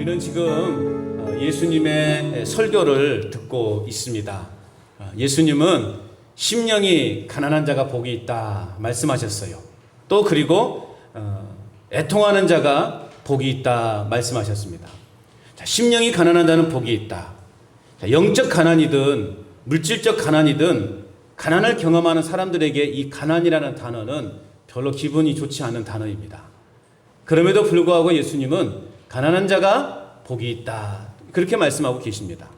우리는 지금 예수님의 설교를 듣고 있습니다. 예수님은 심령이 가난한 자가 복이 있다 말씀하셨어요. 또 그리고 애통하는 자가 복이 있다 말씀하셨습니다. 자, 심령이 가난한 자는 복이 있다. 자, 영적 가난이든 물질적 가난이든 가난을 경험하는 사람들에게 이 가난이라는 단어는 별로 기분이 좋지 않은 단어입니다. 그럼에도 불구하고 예수님은 가난한 자가 복이 있다 그렇게 말씀하고 계십니다.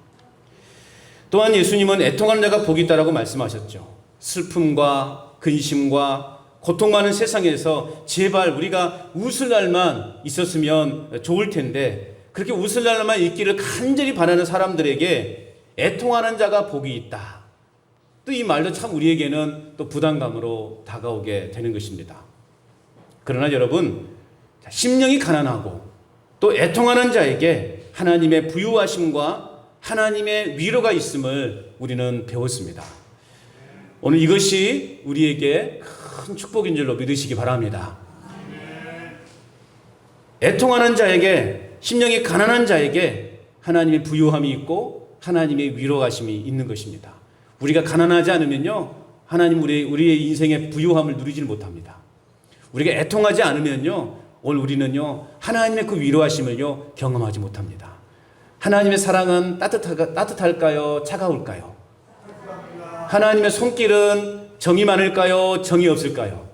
또한 예수님은 애통하는 자가 복이 있다라고 말씀하셨죠. 슬픔과 근심과 고통 많은 세상에서 제발 우리가 웃을 날만 있었으면 좋을 텐데 그렇게 웃을 날만 있기를 간절히 바라는 사람들에게 애통하는 자가 복이 있다. 또 이 말도 참 우리에게는 또 부담감으로 다가오게 되는 것입니다. 그러나 여러분, 심령이 가난하고 또 애통하는 자에게 하나님의 부유하심과 하나님의 위로가 있음을 우리는 배웠습니다. 오늘 이것이 우리에게 큰 축복인 줄로 믿으시기 바랍니다. 애통하는 자에게, 심령이 가난한 자에게 하나님의 부유함이 있고 하나님의 위로하심이 있는 것입니다. 우리가 가난하지 않으면요, 하나님 우리의 인생의 부유함을 누리질 못합니다. 우리가 애통하지 않으면요, 오늘 우리는요, 하나님의 그 위로하심을요, 경험하지 못합니다. 하나님의 사랑은 따뜻할까요? 차가울까요? 하나님의 손길은 정이 많을까요? 정이 없을까요?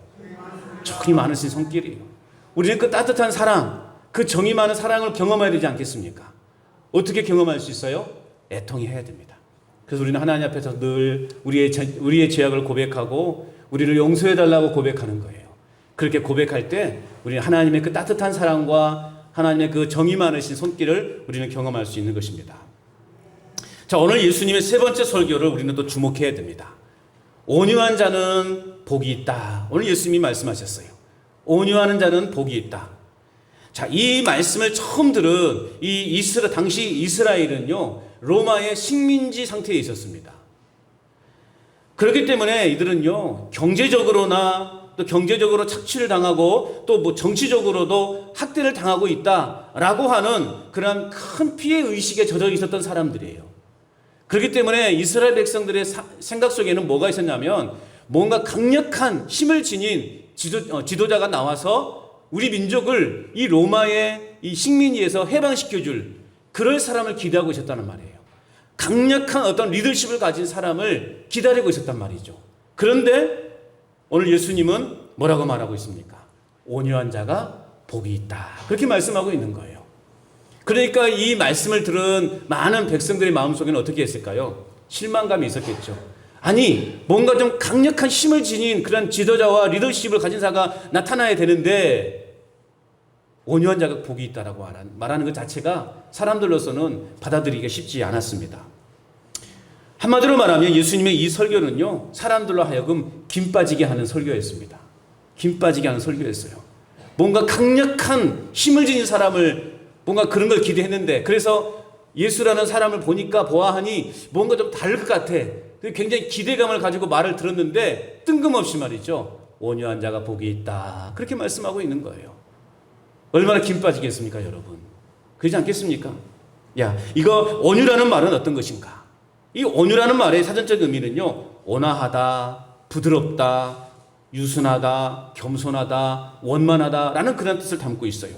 정이 많으신 손길이에요. 우리는 그 따뜻한 사랑, 그 정이 많은 사랑을 경험해야 되지 않겠습니까? 어떻게 경험할 수 있어요? 애통이 해야 됩니다. 그래서 우리는 하나님 앞에서 늘 우리의 죄악을 고백하고 우리를 용서해달라고 고백하는 거예요. 그렇게 고백할 때 우리는 하나님의 그 따뜻한 사랑과 하나님의 그 정이 많으신 손길을 우리는 경험할 수 있는 것입니다. 자, 오늘 예수님의 세 번째 설교를 우리는 또 주목해야 됩니다. 온유한 자는 복이 있다. 오늘 예수님이 말씀하셨어요. 온유하는 자는 복이 있다. 자, 이 말씀을 처음 들은 당시 이스라엘은요, 로마의 식민지 상태에 있었습니다. 그렇기 때문에 이들은요, 경제적으로나 또 경제적으로 착취를 당하고 또 뭐 정치적으로도 학대를 당하고 있다라고 하는 그런 큰 피해 의식에 젖어 있었던 사람들이에요. 그렇기 때문에 이스라엘 백성들의 생각 속에는 뭐가 있었냐면 뭔가 강력한 힘을 지닌 지도자가 나와서 우리 민족을 이 로마의 이 식민지에서 해방시켜줄 그럴 사람을 기대하고 있었다는 말이에요. 강력한 어떤 리더십을 가진 사람을 기다리고 있었단 말이죠. 그런데 오늘 예수님은 뭐라고 말하고 있습니까? 온유한 자가 복이 있다. 그렇게 말씀하고 있는 거예요. 그러니까 이 말씀을 들은 많은 백성들의 마음속에는 어떻게 했을까요? 실망감이 있었겠죠. 아니, 뭔가 좀 강력한 힘을 지닌 그런 지도자와 리더십을 가진 자가 나타나야 되는데 온유한 자가 복이 있다라고 말하는 것 자체가 사람들로서는 받아들이기가 쉽지 않았습니다. 한마디로 말하면 예수님의 이 설교는요, 사람들로 하여금 김 빠지게 하는 설교였습니다. 김 빠지게 하는 설교였어요. 뭔가 강력한 힘을 지닌 사람을 뭔가 그런 걸 기대했는데, 그래서 예수라는 사람을 보아하니 뭔가 좀 다를 것 같아. 굉장히 기대감을 가지고 말을 들었는데 뜬금없이 말이죠, 온유한 자가 복이 있다. 그렇게 말씀하고 있는 거예요. 얼마나 김 빠지겠습니까, 여러분? 그러지 않겠습니까? 야, 이거 온유라는 말은 어떤 것인가? 이 온유라는 말의 사전적 의미는요, 온화하다, 부드럽다, 유순하다, 겸손하다, 원만하다라는 그런 뜻을 담고 있어요.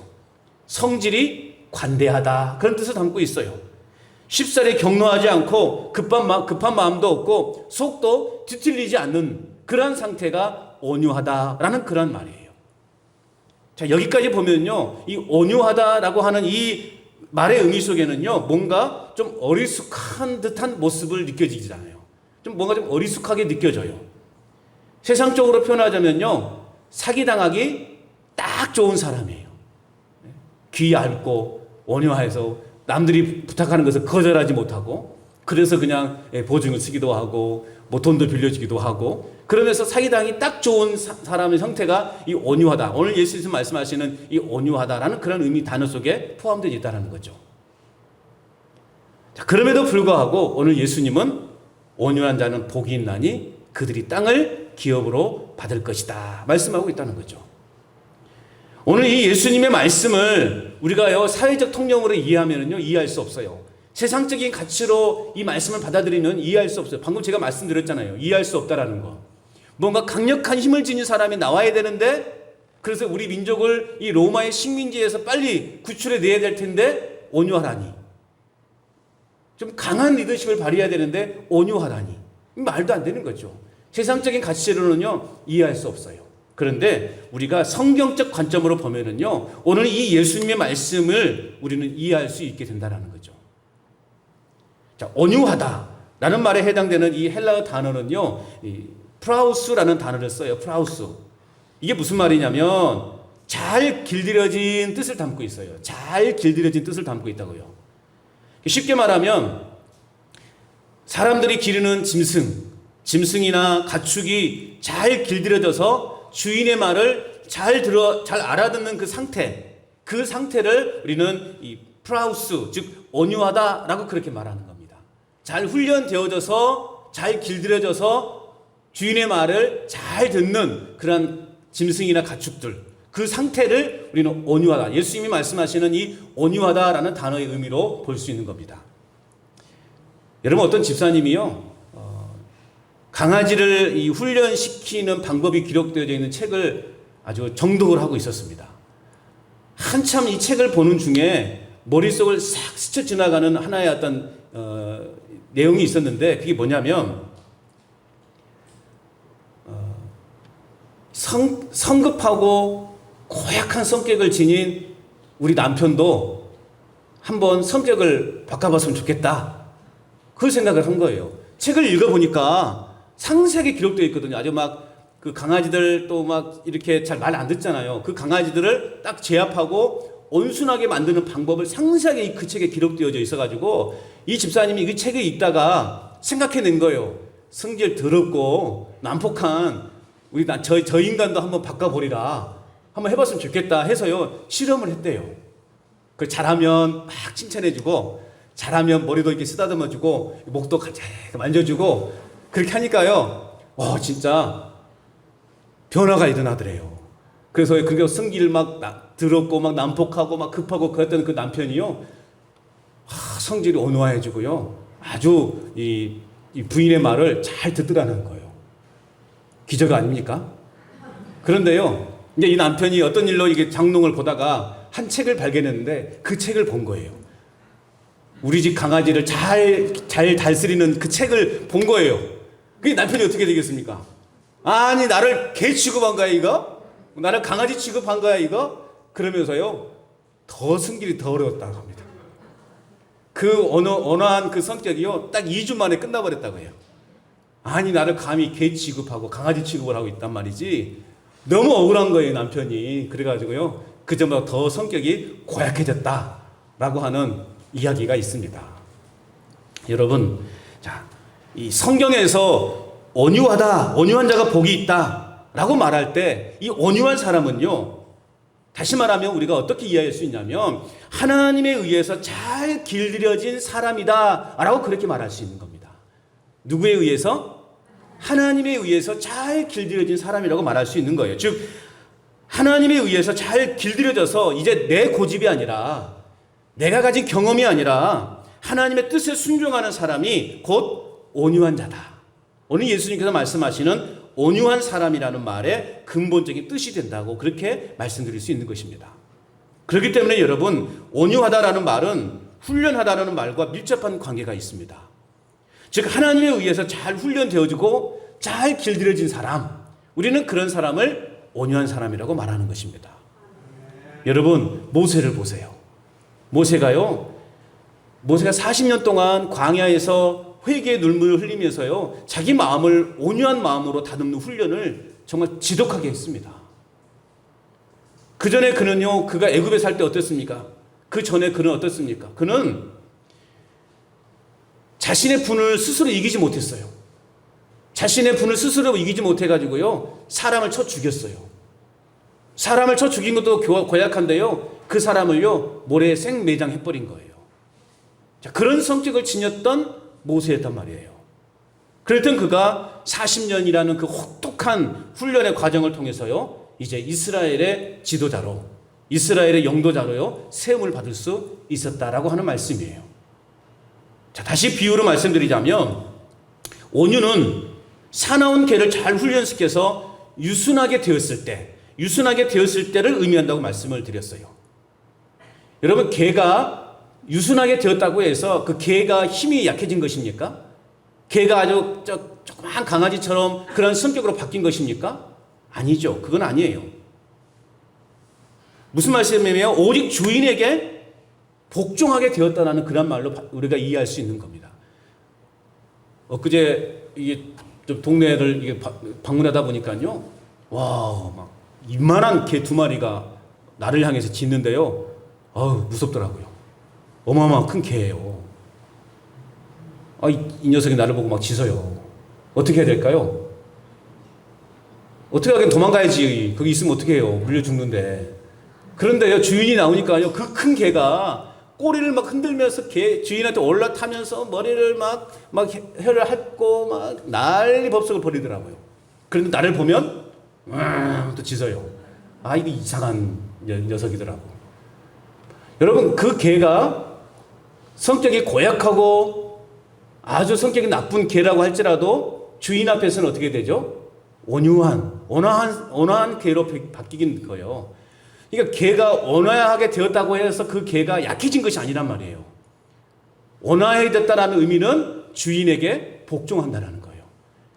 성질이 관대하다, 그런 뜻을 담고 있어요. 쉽사리 격노하지 않고 급한 마음도 없고 속도 뒤틀리지 않는 그런 상태가 온유하다라는 그런 말이에요. 자, 여기까지 보면요, 이 온유하다라고 하는 이 말의 의미 속에는요, 뭔가 좀 어리숙한 듯한 모습을 느껴지잖아요. 뭔가 좀 어리숙하게 느껴져요. 세상적으로 표현하자면요, 사기당하기 딱 좋은 사람이에요. 귀 얇고 온유해서 남들이 부탁하는 것을 거절하지 못하고, 그래서 그냥 보증을 쓰기도 하고 뭐 돈도 빌려주기도 하고, 그러면서 사기당이 딱 좋은 사람의 형태가 이 온유하다. 오늘 예수님께서 말씀하시는 이 온유하다라는 그런 의미 단어 속에 포함되어 있다는 거죠. 자, 그럼에도 불구하고 오늘 예수님은 온유한 자는 복이 있나니 그들이 땅을 기업으로 받을 것이다 말씀하고 있다는 거죠. 오늘 이 예수님의 말씀을 우리가요 사회적 통념으로 이해하면요 이해할 수 없어요. 세상적인 가치로 이 말씀을 받아들이면 이해할 수 없어요. 방금 제가 말씀드렸잖아요. 이해할 수 없다라는 거. 뭔가 강력한 힘을 지닌 사람이 나와야 되는데, 그래서 우리 민족을 이 로마의 식민지에서 빨리 구출해 내야 될 텐데 온유하라니. 좀 강한 리더십을 발휘해야 되는데 온유하라니. 말도 안 되는 거죠. 세상적인 가치로는요 이해할 수 없어요. 그런데 우리가 성경적 관점으로 보면은요 오늘 이 예수님의 말씀을 우리는 이해할 수 있게 된다는 거죠. 자, 온유하다라는 말에 해당되는 이 헬라어 단어는요, 이 프라우스라는 단어를 써요. 프라우스. 이게 무슨 말이냐면 잘 길들여진 뜻을 담고 있어요. 잘 길들여진 뜻을 담고 있다고요. 쉽게 말하면 사람들이 기르는 짐승이나 가축이 잘 길들여져서 주인의 말을 잘 알아듣는 그 상태를 우리는 이 프라우스, 즉 온유하다라고 그렇게 말하는 겁니다. 잘 훈련되어져서 잘 길들여져서 주인의 말을 잘 듣는 그런 짐승이나 가축들, 그 상태를 우리는 온유하다, 예수님이 말씀하시는 이 온유하다라는 단어의 의미로 볼 수 있는 겁니다. 여러분, 어떤 집사님이요 강아지를 이 훈련시키는 방법이 기록되어져 있는 책을 아주 정독을 하고 있었습니다. 한참 이 책을 보는 중에 머릿속을 싹 스쳐 지나가는 하나의 어떤 내용이 있었는데, 그게 뭐냐면 성급하고 고약한 성격을 지닌 우리 남편도 한번 성격을 바꿔봤으면 좋겠다, 그 생각을 한 거예요. 책을 읽어보니까 상세하게 기록되어 있거든요. 아주 막 그 강아지들 또 막 이렇게 잘 말 안 듣잖아요. 그 강아지들을 딱 제압하고 온순하게 만드는 방법을 상세하게 그 책에 기록되어져 있어가지고 이 집사님이 이 책을 읽다가 생각해낸 거예요. 성질 더럽고 난폭한 저 인간도 한번 바꿔보리라, 한번 해봤으면 좋겠다 해서요 실험을 했대요. 그 잘하면 막 칭찬해주고, 잘하면 머리도 이렇게 쓰다듬어주고, 목도 같이 만져주고, 그렇게 하니까요 진짜 변화가 일어나더래요. 그래서 그게 성질 막 더럽고 막 난폭하고 막 급하고 그랬던 그 남편이요 성질이 온화해지고요 아주 이 부인의 말을 잘 듣더라는 거예요. 기적 아닙니까? 그런데요 이제 이 남편이 어떤 일로 이게 장롱을 보다가 한 책을 발견했는데, 그 책을 본 거예요. 우리 집 강아지를 잘 다스리는 그 책을 본 거예요. 그게 남편이 어떻게 되겠습니까? 아니, 나를 개 취급한 거야 이거? 나를 강아지 취급한 거야 이거? 그러면서요 더 성질이 더 어려웠다고 합니다. 그 온화한 그 성격이요 딱 2주 만에 끝나버렸다고 해요. 아니, 나를 감히 개 취급하고 강아지 취급을 하고 있단 말이지. 너무 억울한 거예요 남편이. 그래가지고요 그 전보다 더 성격이 고약해졌다라고 하는 이야기가 있습니다. 여러분, 자, 이 성경에서 온유한 자가 복이 있다라고 말할 때, 이 온유한 사람은요 다시 말하면 우리가 어떻게 이해할 수 있냐면 하나님에 의해서 잘 길들여진 사람이다 라고 그렇게 말할 수 있는 겁니다. 누구에 의해서? 하나님에 의해서 잘 길들여진 사람이라고 말할 수 있는 거예요. 즉 하나님에 의해서 잘 길들여져서 이제 내 고집이 아니라, 내가 가진 경험이 아니라 하나님의 뜻에 순종하는 사람이 곧 온유한 자다. 오늘 예수님께서 말씀하시는 온유한 사람이라는 말의 근본적인 뜻이 된다고 그렇게 말씀드릴 수 있는 것입니다. 그렇기 때문에 여러분, 온유하다라는 말은 훈련하다라는 말과 밀접한 관계가 있습니다. 즉 하나님에 의해서 잘 훈련되어지고 잘 길들여진 사람, 우리는 그런 사람을 온유한 사람이라고 말하는 것입니다. 여러분, 모세를 보세요. 모세가 40년 동안 광야에서 회개의 눈물을 흘리면서요 자기 마음을 온유한 마음으로 다듬는 훈련을 정말 지독하게 했습니다. 그 전에 그가 애굽에 살 때 어땠습니까? 그 전에 그는 어떻습니까? 그는 자신의 분을 스스로 이기지 못했어요. 자신의 분을 스스로 이기지 못해가지고요 사람을 쳐 죽였어요. 사람을 쳐 죽인 것도 고약한데요 그 사람을요 모래에 생매장해버린 거예요. 자, 그런 성격을 지녔던 모세였단 말이에요. 그랬던 그가 40년이라는 그 혹독한 훈련의 과정을 통해서요 이제 이스라엘의 지도자로, 이스라엘의 영도자로요 세움을 받을 수 있었다라고 하는 말씀이에요. 자, 다시 비유로 말씀드리자면 온유는 사나운 개를 잘 훈련시켜서 유순하게 되었을 때를 의미한다고 말씀을 드렸어요. 여러분, 개가 유순하게 되었다고 해서 그 개가 힘이 약해진 것입니까? 개가 아주 조그만 강아지처럼 그런 성격으로 바뀐 것입니까? 아니죠. 그건 아니에요. 무슨 말씀이냐면 오직 주인에게 복종하게 되었다는 그런 말로 우리가 이해할 수 있는 겁니다. 엊그제 이게 좀 동네를 이게 방문하다 보니까요, 와, 막 이만한 개 2마리가 나를 향해서 짖는데요. 무섭더라고요. 어마어마한 큰 개예요. 이 녀석이 나를 보고 막 짖어요. 어떻게 해야 될까요? 어떻게 하긴 도망가야지. 거기 있으면 어떻게 해요? 물려 죽는데. 그런데요, 주인이 나오니까요, 그 큰 개가 꼬리를 막 흔들면서 주인한테 올라타면서 머리를 막 혀를 핥고 막 난리 법석을 벌이더라고요. 그런데 나를 보면 또 짖어요. 이거 이상한 녀석이더라고. 여러분, 그 개가 성격이 고약하고 아주 성격이 나쁜 개라고 할지라도 주인 앞에서는 어떻게 되죠? 온화한 개로 바뀌긴 거예요. 그러니까 개가 온화하게 되었다고 해서 그 개가 약해진 것이 아니란 말이에요. 온화해졌다는 의미는 주인에게 복종한다는 거예요.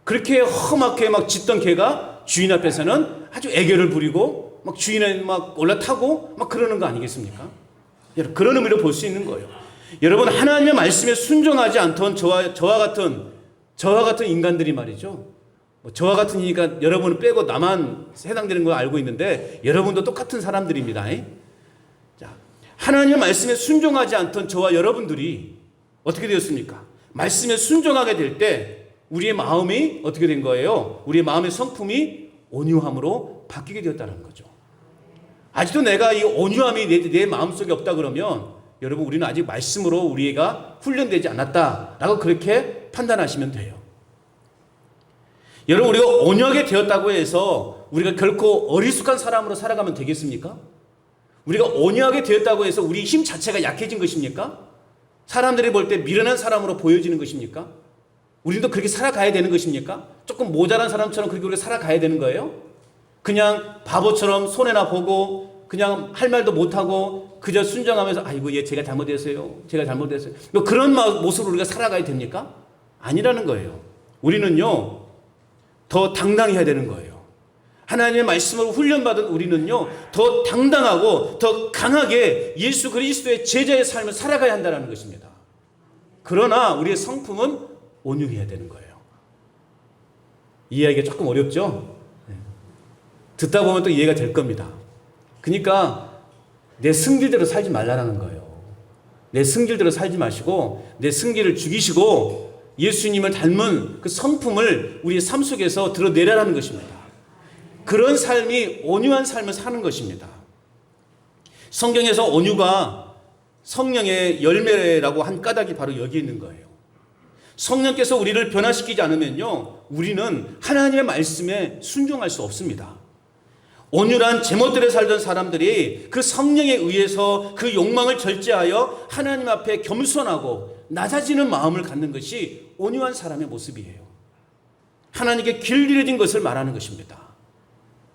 그렇게 험하게 막 짖던 개가 주인 앞에서는 아주 애교를 부리고 막 주인에 막 올라타고 막 그러는 거 아니겠습니까? 그런 의미로 볼 수 있는 거예요. 여러분, 하나님의 말씀에 순종하지 않던 저와 같은 인간들이 말이죠. 저와 같으니까 여러분을 빼고 나만 해당되는 걸 알고 있는데 여러분도 똑같은 사람들입니다. 자, 하나님의 말씀에 순종하지 않던 저와 여러분들이 어떻게 되었습니까? 말씀에 순종하게 될 때 우리의 마음이 어떻게 된 거예요? 우리의 마음의 성품이 온유함으로 바뀌게 되었다는 거죠. 아직도 내가 이 온유함이 내 마음속에 없다 그러면 여러분, 우리는 아직 말씀으로 우리가 훈련되지 않았다라고 그렇게 판단하시면 돼요. 여러분, 우리가 온유하게 되었다고 해서 우리가 결코 어리숙한 사람으로 살아가면 되겠습니까? 우리가 온유하게 되었다고 해서 우리 힘 자체가 약해진 것입니까? 사람들이 볼 때 미련한 사람으로 보여지는 것입니까? 우리도 그렇게 살아가야 되는 것입니까? 조금 모자란 사람처럼 그렇게 우리가 살아가야 되는 거예요? 그냥 바보처럼 손해나 보고 그냥 할 말도 못하고 그저 순정하면서 제가 잘못했어요. 그런 모습으로 우리가 살아가야 됩니까? 아니라는 거예요. 우리는요, 더 당당해야 되는 거예요. 하나님의 말씀으로 훈련받은 우리는요, 더 당당하고 더 강하게 예수 그리스도의 제자의 삶을 살아가야 한다는 것입니다. 그러나 우리의 성품은 온유해야 되는 거예요. 이해하기가 조금 어렵죠? 듣다 보면 또 이해가 될 겁니다. 그러니까 내 승질대로 살지 말라는 거예요. 내 승질대로 살지 마시고 내 승기를 죽이시고 예수님을 닮은 그 성품을 우리의 삶 속에서 드러내라는 것입니다. 그런 삶이 온유한 삶을 사는 것입니다. 성경에서 온유가 성령의 열매라고 한 까닭이 바로 여기 있는 거예요. 성령께서 우리를 변화시키지 않으면요, 우리는 하나님의 말씀에 순종할 수 없습니다. 온유란 제멋대로 살던 사람들이 그 성령에 의해서 그 욕망을 절제하여 하나님 앞에 겸손하고 낮아지는 마음을 갖는 것이 온유한 사람의 모습이에요. 하나님께 길들여진 것을 말하는 것입니다.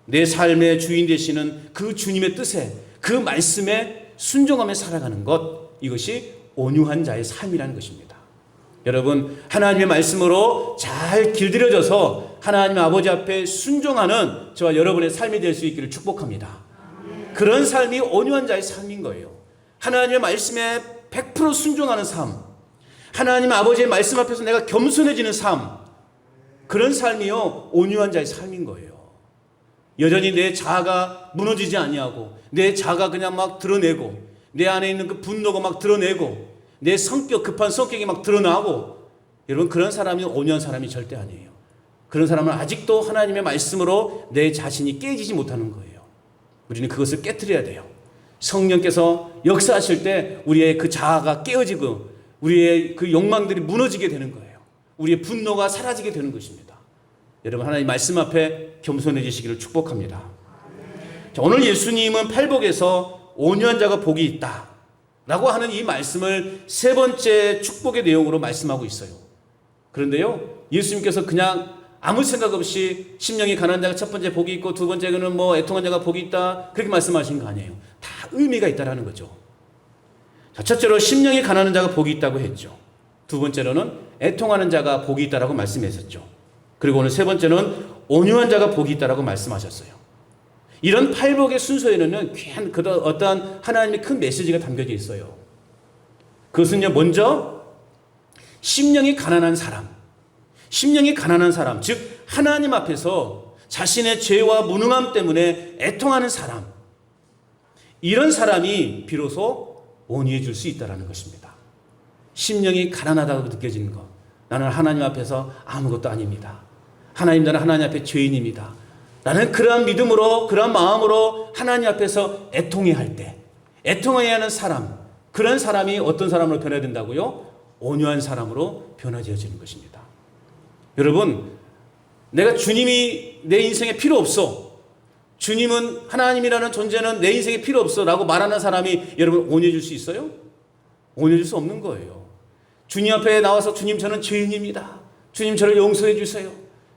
내 삶의 주인 되시는 그 주님의 뜻에, 그 말씀에 순종하며 살아가는 것, 이것이 온유한 자의 삶이라는 것입니다. 여러분, 하나님의 말씀으로 잘 길들여져서 하나님 아버지 앞에 순종하는 저와 여러분의 삶이 될 수 있기를 축복합니다. 그런 삶이 온유한 자의 삶인 거예요. 하나님의 말씀에 100% 순종하는 삶, 하나님 아버지의 말씀 앞에서 내가 겸손해지는 삶, 그런 삶이요, 온유한 자의 삶인 거예요. 여전히 내 자아가 무너지지 아니하고 내 자아가 그냥 막 드러내고 내 안에 있는 그 분노가 막 드러내고 내 급한 성격이 막 드러나고, 여러분, 그런 사람이 온유한 사람이 절대 아니에요. 그런 사람은 아직도 하나님의 말씀으로 내 자신이 깨지지 못하는 거예요. 우리는 그것을 깨트려야 돼요. 성령께서 역사하실 때 우리의 그 자아가 깨어지고 우리의 그 욕망들이 무너지게 되는 거예요. 우리의 분노가 사라지게 되는 것입니다. 여러분, 하나님 말씀 앞에 겸손해지시기를 축복합니다. 자, 오늘 예수님은 팔복에서 온유한 자가 복이 있다 라고 하는 이 말씀을 세 번째 축복의 내용으로 말씀하고 있어요. 그런데요, 예수님께서 그냥 아무 생각 없이 심령이 가난한 자가 첫 번째 복이 있고 두 번째는 뭐 애통한 자가 복이 있다 그렇게 말씀하신 거 아니에요. 다 의미가 있다라는 거죠. 자, 첫째로 심령이 가난한 자가 복이 있다고 했죠. 두 번째로는 애통하는 자가 복이 있다라고 말씀하셨죠. 그리고 오늘 세 번째는 온유한 자가 복이 있다라고 말씀하셨어요. 이런 팔복의 순서에는 귀한 어떠한 하나님의 큰 메시지가 담겨져 있어요. 그것은요, 먼저 심령이 가난한 사람, 즉 하나님 앞에서 자신의 죄와 무능함 때문에 애통하는 사람, 이런 사람이 비로소 온유해질 수 있다는 것입니다. 심령이 가난하다고 느껴지는 것, 나는 하나님 앞에서 아무것도 아닙니다. 나는 하나님 앞에 죄인입니다. 나는 그러한 믿음으로, 그러한 마음으로 하나님 앞에서 애통해야 할 때, 애통해야 하는 사람, 그런 사람이 어떤 사람으로 변해야 된다고요? 온유한 사람으로 변화되어지는 것입니다. 여러분, 내가 주님이 내 인생에 필요 없어, 주님은, 하나님이라는 존재는 내 인생에 필요 없어 라고 말하는 사람이 여러분 온유해질 수 있어요? 온유해질 수 없는 거예요. 주님 앞에 나와서 주님 저는 죄인입니다, 주님 저를 용서해 주세요,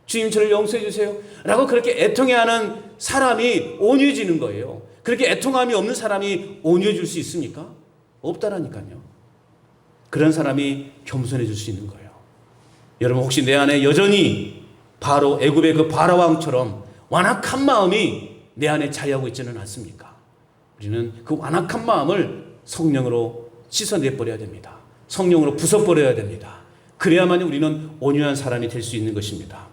주님 저를 용서해 주세요 라고 그렇게 애통해하는 사람이 온유해지는 거예요. 그렇게 애통함이 없는 사람이 온유해질 수 있습니까? 없다라니까요. 그런 사람이 겸손해질 수 있는 거예요. 여러분, 혹시 내 안에 여전히 바로 애굽의 그 바라 왕처럼 완악한 마음이 내 안에 자리하고 있지는 않습니까? 우리는 그 완악한 마음을 성령으로 씻어내버려야 됩니다. 성령으로 부숴버려야 됩니다. 그래야만 우리는 온유한 사람이 될 수 있는 것입니다.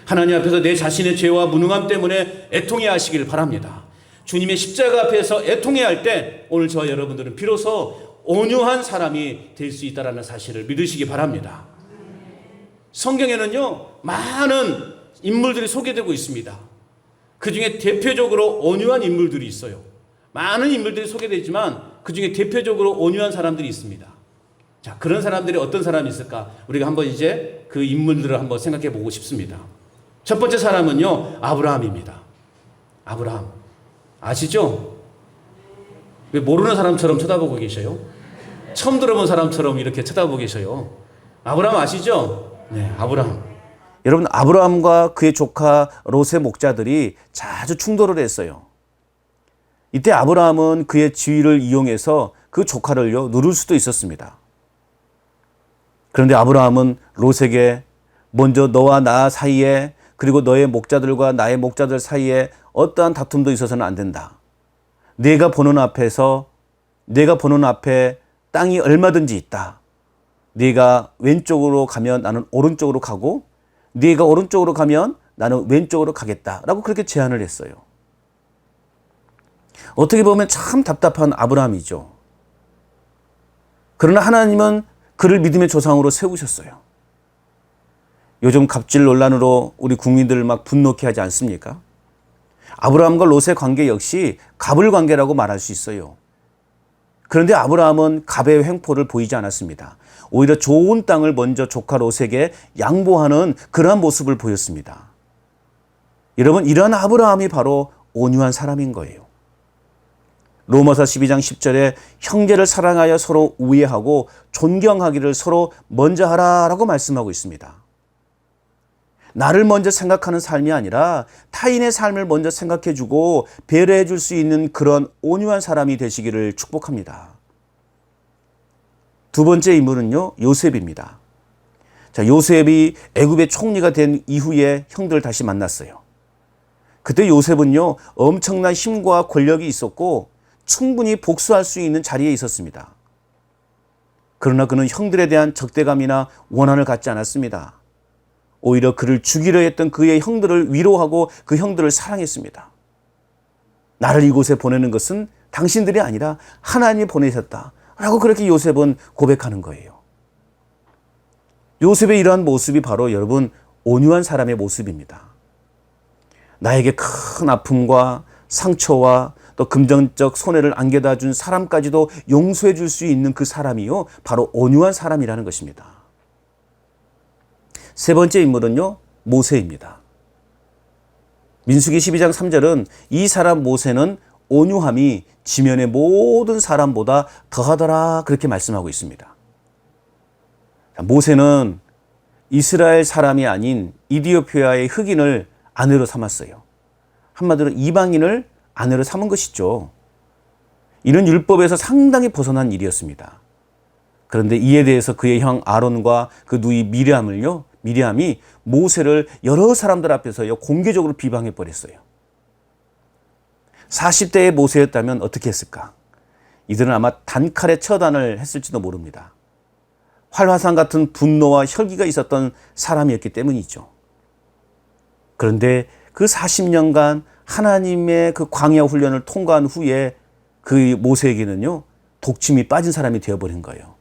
하나님 앞에서 내 자신의 죄와 무능함 때문에 애통해야 하시길 바랍니다. 주님의 십자가 앞에서 애통해야 할 때 오늘 저와 여러분들은 비로소 온유한 사람이 될 수 있다는 사실을 믿으시기 바랍니다. 성경에는요, 많은 인물들이 소개되고 있습니다. 그 중에 대표적으로 온유한 인물들이 있어요. 많은 인물들이 소개되지만 그 중에 대표적으로 온유한 사람들이 있습니다. 자, 그런 사람들이 어떤 사람이 있을까? 우리가 한번 이제 그 인물들을 한번 생각해 보고 싶습니다. 첫 번째 사람은요, 아브라함입니다. 아브라함. 아시죠? 왜 모르는 사람처럼 쳐다보고 계셔요? 처음 들어본 사람처럼 이렇게 쳐다보고 계셔요. 아브라함 아시죠? 네, 아브라함. 여러분, 아브라함과 그의 조카 롯의 목자들이 자주 충돌을 했어요. 이때 아브라함은 그의 지위를 이용해서 그 조카를요, 누를 수도 있었습니다. 그런데 아브라함은 롯에게 먼저 너와 나 사이에, 그리고 너의 목자들과 나의 목자들 사이에 어떠한 다툼도 있어서는 안 된다. 내가 보는 앞에 땅이 얼마든지 있다. 네가 왼쪽으로 가면 나는 오른쪽으로 가고, 네가 오른쪽으로 가면 나는 왼쪽으로 가겠다라고 그렇게 제안을 했어요. 어떻게 보면 참 답답한 아브라함이죠. 그러나 하나님은 그를 믿음의 조상으로 세우셨어요. 요즘 갑질 논란으로 우리 국민들을 막 분노케 하지 않습니까? 아브라함과 롯의 관계 역시 갑을 관계라고 말할 수 있어요. 그런데 아브라함은 갑의 횡포를 보이지 않았습니다. 오히려 좋은 땅을 먼저 조카 롯에게 양보하는 그러한 모습을 보였습니다. 여러분, 이런 아브라함이 바로 온유한 사람인 거예요. 로마서 12장 10절에 형제를 사랑하여 서로 우애하고 존경하기를 서로 먼저 하라라고 말씀하고 있습니다. 나를 먼저 생각하는 삶이 아니라 타인의 삶을 먼저 생각해주고 배려해 줄 수 있는 그런 온유한 사람이 되시기를 축복합니다. 두 번째 인물은요, 요셉입니다. 자, 요셉이 애굽의 총리가 된 이후에 형들을 다시 만났어요. 그때 요셉은요, 엄청난 힘과 권력이 있었고 충분히 복수할 수 있는 자리에 있었습니다. 그러나 그는 형들에 대한 적대감이나 원한을 갖지 않았습니다. 오히려 그를 죽이려 했던 그의 형들을 위로하고 그 형들을 사랑했습니다. 나를 이곳에 보내는 것은 당신들이 아니라 하나님이 보내셨다 라고 그렇게 요셉은 고백하는 거예요. 요셉의 이러한 모습이 바로 여러분 온유한 사람의 모습입니다. 나에게 큰 아픔과 상처와 또 금전적 손해를 안겨다 준 사람까지도 용서해 줄 수 있는 그 사람이요, 바로 온유한 사람이라는 것입니다. 세 번째 인물은요, 모세입니다. 민수기 12장 3절은 이 사람 모세는 온유함이 지면의 모든 사람보다 더하더라 그렇게 말씀하고 있습니다. 모세는 이스라엘 사람이 아닌 이디오피아의 흑인을 아내로 삼았어요. 한마디로 이방인을 아내로 삼은 것이죠. 이는 율법에서 상당히 벗어난 일이었습니다. 그런데 이에 대해서 그의 형 아론과 그 누이 미리암이 모세를 여러 사람들 앞에서 공개적으로 비방해 버렸어요. 40대의 모세였다면 어떻게 했을까? 이들은 아마 단칼에 처단을 했을지도 모릅니다. 활화산 같은 분노와 혈기가 있었던 사람이었기 때문이죠. 그런데 그 40년간 하나님의 그 광야 훈련을 통과한 후에 그 모세에게는요, 독침이 빠진 사람이 되어버린 거예요.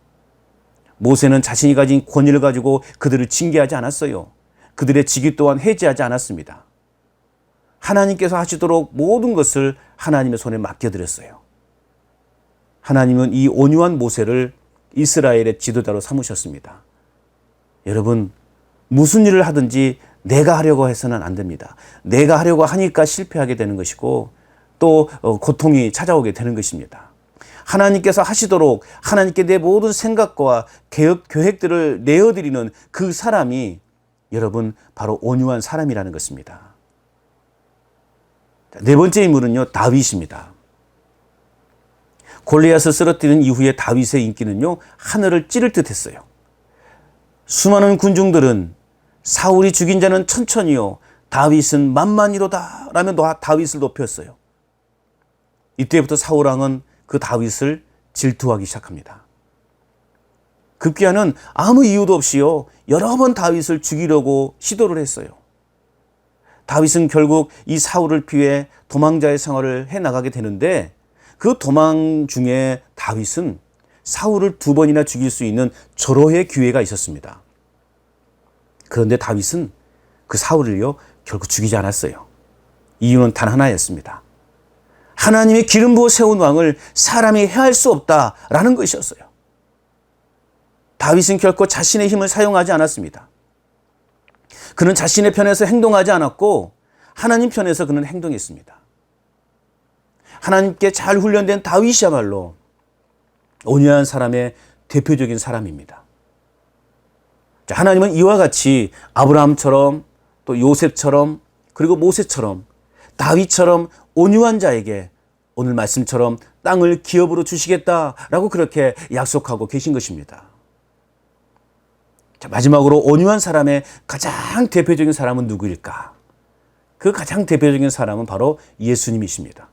모세는 자신이 가진 권위를 가지고 그들을 징계하지 않았어요. 그들의 직위 또한 해제하지 않았습니다. 하나님께서 하시도록 모든 것을 하나님의 손에 맡겨드렸어요. 하나님은 이 온유한 모세를 이스라엘의 지도자로 삼으셨습니다. 여러분, 무슨 일을 하든지 내가 하려고 해서는 안 됩니다. 내가 하려고 하니까 실패하게 되는 것이고 또 고통이 찾아오게 되는 것입니다. 하나님께서 하시도록 하나님께 내 모든 생각과 계획들을 내어드리는 그 사람이 여러분 바로 온유한 사람이라는 것입니다. 네 번째 인물은요, 다윗입니다. 골리앗을 쓰러뜨리는 이후에 다윗의 인기는요, 하늘을 찌를 듯 했어요. 수많은 군중들은 사울이 죽인 자는 천천히요, 다윗은 만만이로다 라며 다윗을 높였어요. 이때부터 사울왕은 그 다윗을 질투하기 시작합니다. 급기야는 아무 이유도 없이요, 여러 번 다윗을 죽이려고 시도를 했어요. 다윗은 결국 이 사울을 피해 도망자의 생활을 해나가게 되는데 그 도망 중에 다윗은 사울을 2번이나 죽일 수 있는 절호의 기회가 있었습니다. 그런데 다윗은 그 사울을요, 결국 죽이지 않았어요. 이유는 단 하나였습니다. 하나님의 기름 부어 세운 왕을 사람이 해할 수 없다라는 것이었어요. 다윗은 결코 자신의 힘을 사용하지 않았습니다. 그는 자신의 편에서 행동하지 않았고 하나님 편에서 그는 행동했습니다. 하나님께 잘 훈련된 다윗이야말로 온유한 사람의 대표적인 사람입니다. 하나님은 이와 같이 아브라함처럼 또 요셉처럼 그리고 모세처럼 다윗처럼 온유한 자에게 오늘 말씀처럼 땅을 기업으로 주시겠다라고 그렇게 약속하고 계신 것입니다. 자, 마지막으로 온유한 사람의 가장 대표적인 사람은 누구일까? 그 가장 대표적인 사람은 바로 예수님이십니다.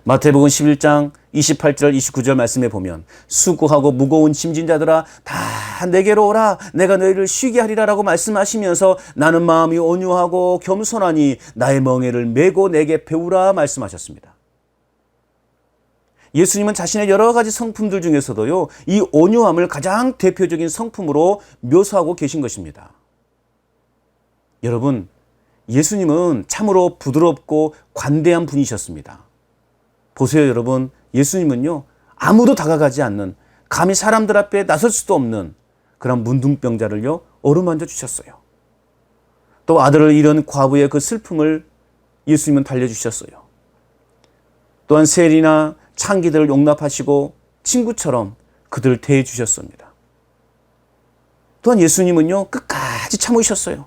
마태복음 11장 28절 29절 말씀에 보면 수고하고 무거운 짐진 자들아 다 내게로 오라 내가 너희를 쉬게 하리라 라고 말씀하시면서 나는 마음이 온유하고 겸손하니 나의 멍에를 메고 내게 배우라 말씀하셨습니다. 예수님은 자신의 여러 가지 성품들 중에서도요, 이 온유함을 가장 대표적인 성품으로 묘사하고 계신 것입니다. 여러분, 예수님은 참으로 부드럽고 관대한 분이셨습니다. 보세요, 여러분. 예수님은요, 아무도 다가가지 않는, 감히 사람들 앞에 나설 수도 없는 그런 문둥병자를요, 어루만져 주셨어요. 또 아들을 잃은 과부의 그 슬픔을 예수님은 달래주셨어요. 또한 세리나 창기들을 용납하시고 친구처럼 그들을 대해 주셨습니다. 또한 예수님은요, 끝까지 참으셨어요.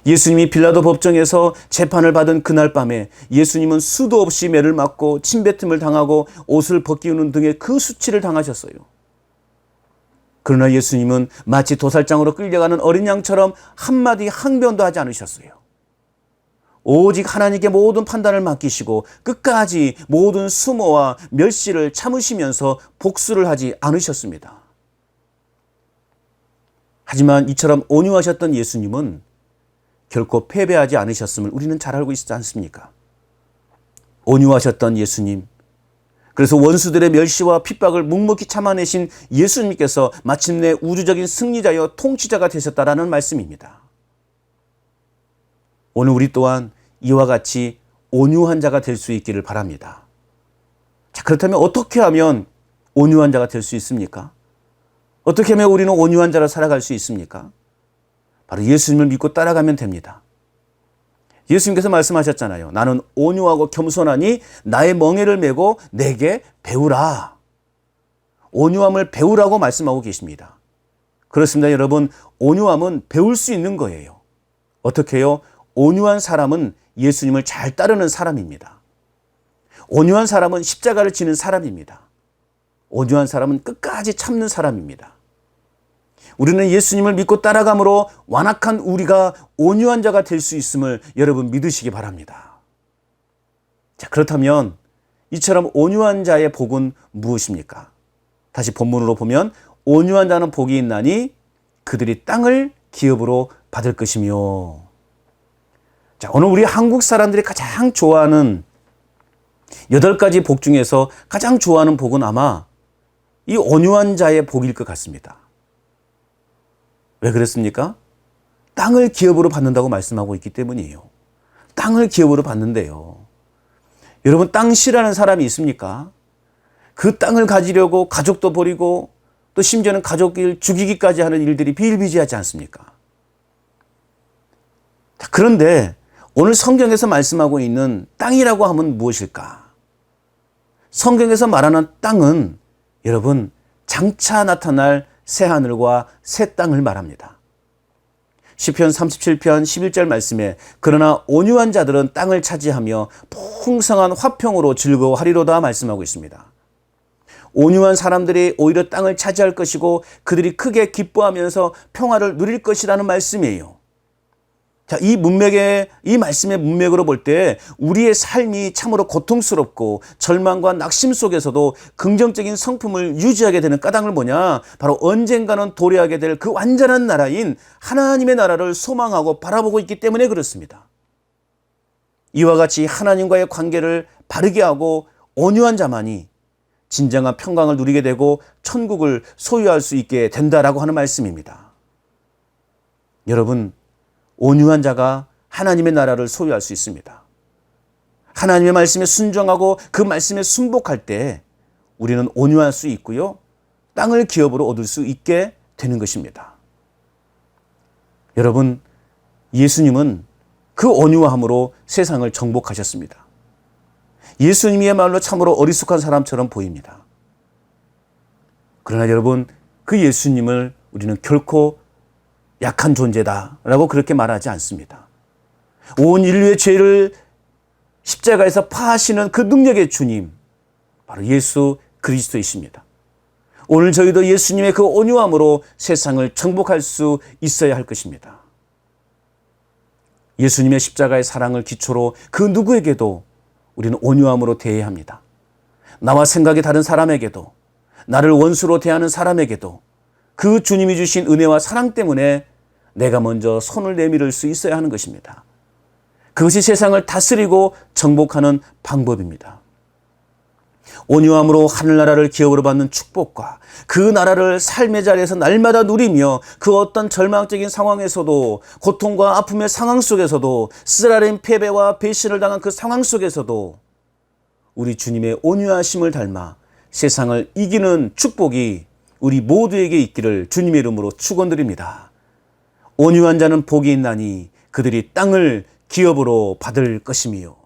예수님이 빌라도 법정에서 재판을 받은 그날 밤에 예수님은 수도 없이 매를 맞고 침뱉음을 당하고 옷을 벗기우는 등의 그 수치를 당하셨어요. 그러나 예수님은 마치 도살장으로 끌려가는 어린 양처럼 한마디 항변도 하지 않으셨어요. 오직 하나님께 모든 판단을 맡기시고 끝까지 모든 수모와 멸시를 참으시면서 복수를 하지 않으셨습니다. 하지만 이처럼 온유하셨던 예수님은 결코 패배하지 않으셨음을 우리는 잘 알고 있지 않습니까? 온유하셨던 예수님, 그래서 원수들의 멸시와 핍박을 묵묵히 참아내신 예수님께서 마침내 우주적인 승리자여 통치자가 되셨다라는 말씀입니다. 오늘 우리 또한 이와 같이 온유한 자가 될 수 있기를 바랍니다. 자, 그렇다면 어떻게 하면 온유한 자가 될 수 있습니까? 어떻게 하면 우리는 온유한 자로 살아갈 수 있습니까? 바로 예수님을 믿고 따라가면 됩니다. 예수님께서 말씀하셨잖아요. 나는 온유하고 겸손하니 나의 멍에를 메고 내게 배우라. 온유함을 배우라고 말씀하고 계십니다. 그렇습니다. 여러분, 온유함은 배울 수 있는 거예요. 어떻게 해요? 온유한 사람은 예수님을 잘 따르는 사람입니다. 온유한 사람은 십자가를 지는 사람입니다. 온유한 사람은 끝까지 참는 사람입니다. 우리는 예수님을 믿고 따라감으로 완악한 우리가 온유한 자가 될 수 있음을 여러분 믿으시기 바랍니다. 자, 그렇다면 이처럼 온유한 자의 복은 무엇입니까? 다시 본문으로 보면 온유한 자는 복이 있나니 그들이 땅을 기업으로 받을 것이며. 자, 오늘 우리 한국 사람들이 가장 좋아하는 8가지 복 중에서 가장 좋아하는 복은 아마 이 온유한 자의 복일 것 같습니다. 왜 그랬습니까? 땅을 기업으로 받는다고 말씀하고 있기 때문이에요. 땅을 기업으로 받는데요. 여러분, 땅 싫어하는 사람이 있습니까? 그 땅을 가지려고 가족도 버리고 또 심지어는 가족을 죽이기까지 하는 일들이 비일비재하지 않습니까? 그런데 오늘 성경에서 말씀하고 있는 땅이라고 하면 무엇일까? 성경에서 말하는 땅은 여러분, 장차 나타날 새하늘과 새 땅을 말합니다. 시편 37편 11절 말씀에 그러나 온유한 자들은 땅을 차지하며 풍성한 화평으로 즐거워하리로다 말씀하고 있습니다. 온유한 사람들이 오히려 땅을 차지할 것이고 그들이 크게 기뻐하면서 평화를 누릴 것이라는 말씀이에요. 자, 이 말씀의 문맥으로 볼 때 우리의 삶이 참으로 고통스럽고 절망과 낙심 속에서도 긍정적인 성품을 유지하게 되는 까닭은 뭐냐? 바로 언젠가는 도래하게 될 그 완전한 나라인 하나님의 나라를 소망하고 바라보고 있기 때문에 그렇습니다. 이와 같이 하나님과의 관계를 바르게 하고 온유한 자만이 진정한 평강을 누리게 되고 천국을 소유할 수 있게 된다라고 하는 말씀입니다. 여러분, 온유한 자가 하나님의 나라를 소유할 수 있습니다. 하나님의 말씀에 순종하고 그 말씀에 순복할 때 우리는 온유할 수 있고요. 땅을 기업으로 얻을 수 있게 되는 것입니다. 여러분, 예수님은 그 온유함으로 세상을 정복하셨습니다. 예수님이야말로 참으로 어리숙한 사람처럼 보입니다. 그러나 여러분, 그 예수님을 우리는 결코 약한 존재다라고 그렇게 말하지 않습니다. 온 인류의 죄를 십자가에서 파하시는 그 능력의 주님, 바로 예수 그리스도이십니다. 오늘 저희도 예수님의 그 온유함으로 세상을 정복할 수 있어야 할 것입니다. 예수님의 십자가의 사랑을 기초로 그 누구에게도 우리는 온유함으로 대해야 합니다. 나와 생각이 다른 사람에게도, 나를 원수로 대하는 사람에게도 그 주님이 주신 은혜와 사랑 때문에 내가 먼저 손을 내밀을 수 있어야 하는 것입니다. 그것이 세상을 다스리고 정복하는 방법입니다. 온유함으로 하늘나라를 기업으로 받는 축복과 그 나라를 삶의 자리에서 날마다 누리며 그 어떤 절망적인 상황에서도, 고통과 아픔의 상황 속에서도, 쓰라린 패배와 배신을 당한 그 상황 속에서도 우리 주님의 온유하심을 닮아 세상을 이기는 축복이 우리 모두에게 있기를 주님의 이름으로 축원드립니다. 온유한 자는 복이 있나니 그들이 땅을 기업으로 받을 것이며